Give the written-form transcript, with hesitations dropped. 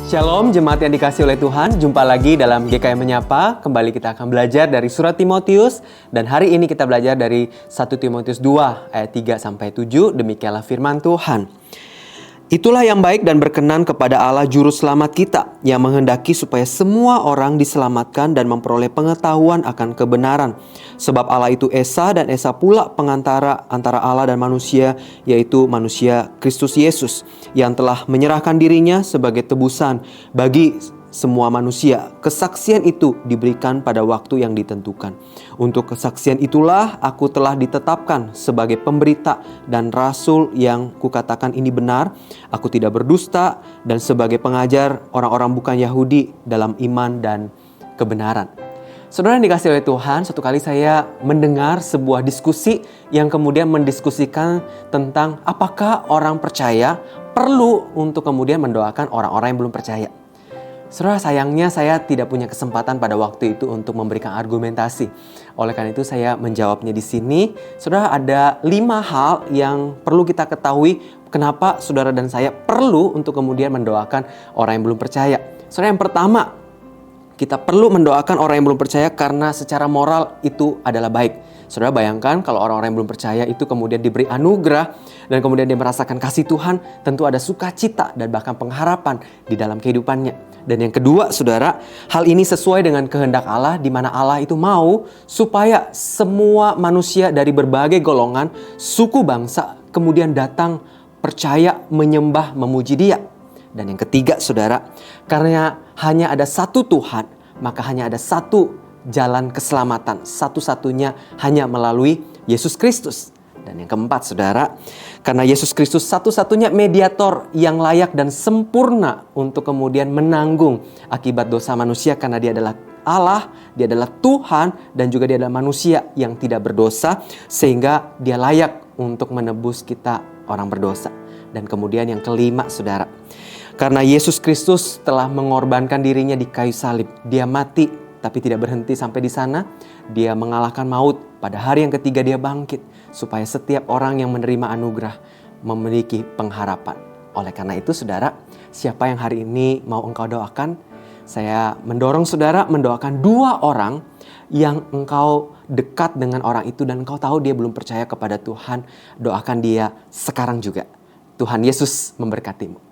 Shalom jemaat yang dikasih oleh Tuhan, jumpa lagi dalam GKM Menyapa. Kembali kita akan belajar dari surat Timotius, dan hari ini kita belajar dari 1 Timotius 2 ayat 3-7. Demikianlah firman Tuhan. Itulah yang baik dan berkenan kepada Allah Juru Selamat kita, yang menghendaki supaya semua orang diselamatkan dan memperoleh pengetahuan akan kebenaran. Sebab Allah itu Esa, dan Esa pula pengantara antara Allah dan manusia, yaitu manusia Kristus Yesus, yang telah menyerahkan dirinya sebagai tebusan bagi semua manusia. Kesaksian itu diberikan pada waktu yang ditentukan. Untuk kesaksian itulah aku telah ditetapkan sebagai pemberita dan rasul yang kukatakan ini benar. Aku tidak berdusta, dan sebagai pengajar orang-orang bukan Yahudi dalam iman dan kebenaran. Saudara yang dikasih oleh Tuhan, satu kali saya mendengar sebuah diskusi yang kemudian mendiskusikan tentang apakah orang percaya perlu untuk kemudian mendoakan orang-orang yang belum percaya. Saudara, sayangnya saya tidak punya kesempatan pada waktu itu untuk memberikan argumentasi. Oleh karena itu saya menjawabnya di sini. Saudara, ada 5 hal yang perlu kita ketahui kenapa saudara dan saya perlu untuk kemudian mendoakan orang yang belum percaya. Saudara, yang pertama, kita perlu mendoakan orang yang belum percaya karena secara moral itu adalah baik. Saudara, bayangkan kalau orang-orang yang belum percaya itu kemudian diberi anugerah dan kemudian dia merasakan kasih Tuhan, tentu ada sukacita dan bahkan pengharapan di dalam kehidupannya. Dan yang kedua, saudara, hal ini sesuai dengan kehendak Allah, di mana Allah itu mau supaya semua manusia dari berbagai golongan, suku, bangsa kemudian datang percaya, menyembah, memuji Dia. Dan yang ketiga, saudara, karena hanya ada satu Tuhan, maka hanya ada satu jalan keselamatan, satu-satunya hanya melalui Yesus Kristus. Dan yang keempat, saudara, karena Yesus Kristus satu-satunya mediator yang layak dan sempurna untuk kemudian menanggung akibat dosa manusia, karena Dia adalah Allah, Dia adalah Tuhan, dan juga Dia adalah manusia yang tidak berdosa, sehingga Dia layak untuk menebus kita orang berdosa. Dan kemudian yang kelima, saudara, karena Yesus Kristus telah mengorbankan dirinya di kayu salib, Dia mati, tapi tidak berhenti sampai di sana. Dia mengalahkan maut. Pada hari yang ketiga Dia bangkit, supaya setiap orang yang menerima anugerah memiliki pengharapan. Oleh karena itu, saudara, siapa yang hari ini mau engkau doakan? Saya mendorong saudara mendoakan 2 orang yang engkau dekat dengan orang itu dan engkau tahu dia belum percaya kepada Tuhan. Doakan dia sekarang juga. Tuhan Yesus memberkatimu.